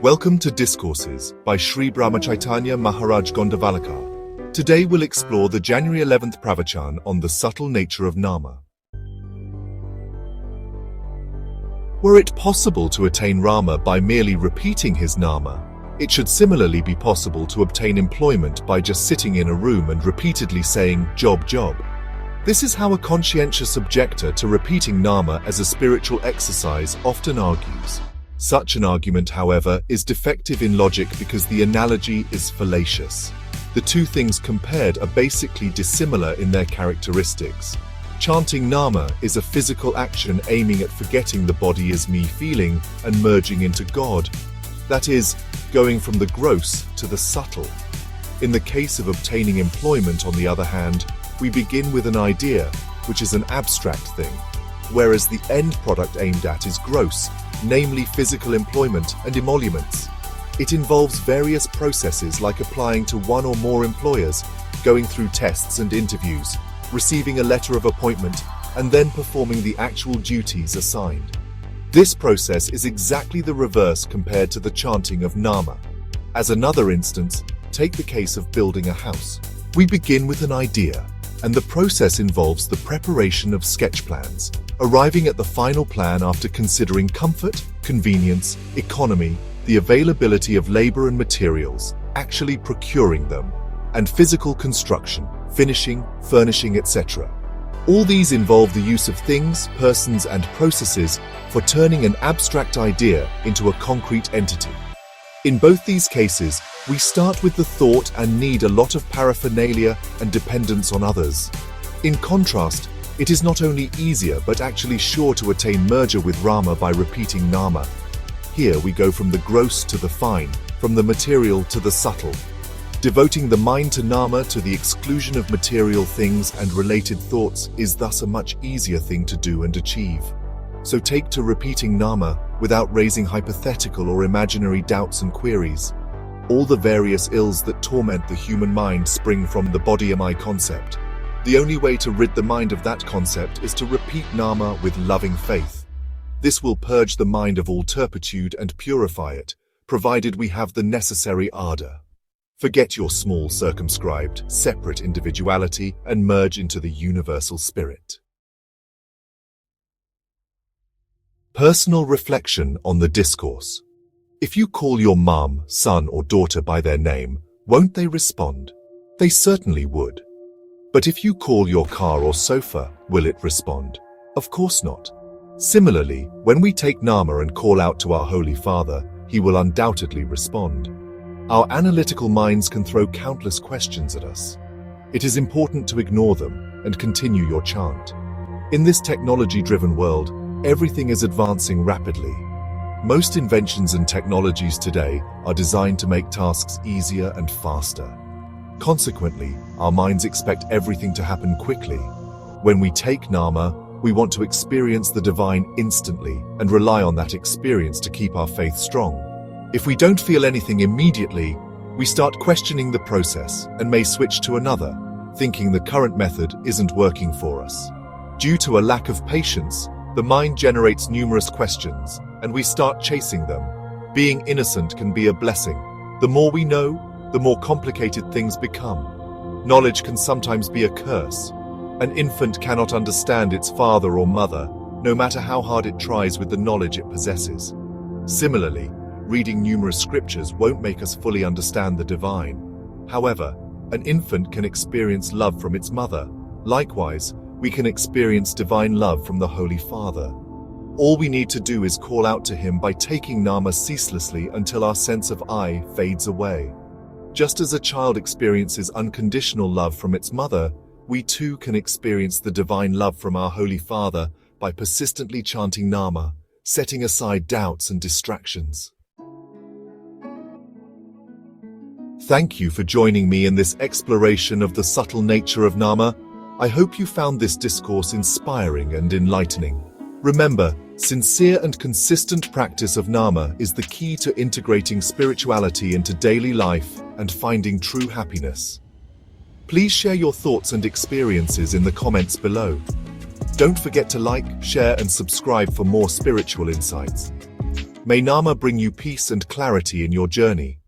Welcome to Discourses by Shri Brahmachaitanya Maharaj Gondavalekar. Today we'll explore the January 11th pravachan on the subtle nature of Nama. Were it possible to attain Rama by merely repeating his Nama, it should similarly be possible to obtain employment by just sitting in a room and repeatedly saying, job, job. This is how a conscientious objector to repeating Nama as a spiritual exercise often argues. Such an argument, however, is defective in logic because the analogy is fallacious. The two things compared are basically dissimilar in their characteristics. Chanting Nama is a physical action aiming at forgetting the body as me feeling and merging into God. That is, going from the gross to the subtle. In the case of obtaining employment, on the other hand, we begin with an idea, which is an abstract thing, whereas the end product aimed at is gross, namely physical employment and emoluments. It involves various processes like applying to one or more employers, going through tests and interviews, receiving a letter of appointment, and then performing the actual duties assigned. This process is exactly the reverse compared to the chanting of Nama. As another instance, take the case of building a house. We begin with an idea, and the process involves the preparation of sketch plans, arriving at the final plan after considering comfort, convenience, economy, the availability of labor and materials, actually procuring them, and physical construction, finishing, furnishing, etc. All these involve the use of things, persons, and processes for turning an abstract idea into a concrete entity. In both these cases, we start with the thought and need a lot of paraphernalia and dependence on others. In contrast, it is not only easier but actually sure to attain merger with Rama by repeating Nama. Here we go from the gross to the fine, from the material to the subtle. Devoting the mind to Nama to the exclusion of material things and related thoughts is thus a much easier thing to do and achieve. So take to repeating Nama without raising hypothetical or imaginary doubts and queries. All the various ills that torment the human mind spring from the body am I concept. The only way to rid the mind of that concept is to repeat Nama with loving faith. This will purge the mind of all turpitude and purify it, provided we have the necessary ardor. Forget your small, circumscribed, separate individuality and merge into the universal spirit. Personal reflection on the discourse. If you call your mom, son, or daughter by their name, won't they respond? They certainly would. But if you call your car or sofa, will it respond? Of course not. Similarly, when we take Nama and call out to our Holy Father, he will undoubtedly respond. Our analytical minds can throw countless questions at us. It is important to ignore them and continue your chant. In this technology-driven world, everything is advancing rapidly. Most inventions and technologies today are designed to make tasks easier and faster. Consequently, our minds expect everything to happen quickly. When we take Nama, we want to experience the divine instantly and rely on that experience to keep our faith strong. If we don't feel anything immediately, we start questioning the process and may switch to another, thinking the current method isn't working for us. Due to a lack of patience, the mind generates numerous questions, and we start chasing them. Being innocent can be a blessing. The more we know, the more complicated things become. Knowledge can sometimes be a curse. An infant cannot understand its father or mother, no matter how hard it tries with the knowledge it possesses. Similarly, reading numerous scriptures won't make us fully understand the divine. However, an infant can experience love from its mother. Likewise, we can experience divine love from the Holy Father. All we need to do is call out to him by taking Nama ceaselessly until our sense of I fades away. Just as a child experiences unconditional love from its mother, we too can experience the divine love from our Holy Father by persistently chanting Nama, setting aside doubts and distractions. Thank you for joining me in this exploration of the subtle nature of Nama. I hope you found this discourse inspiring and enlightening. Remember, sincere and consistent practice of Nama is the key to integrating spirituality into daily life and finding true happiness. Please share your thoughts and experiences in the comments below. Don't forget to like, share, and subscribe for more spiritual insights. May Nama bring you peace and clarity in your journey.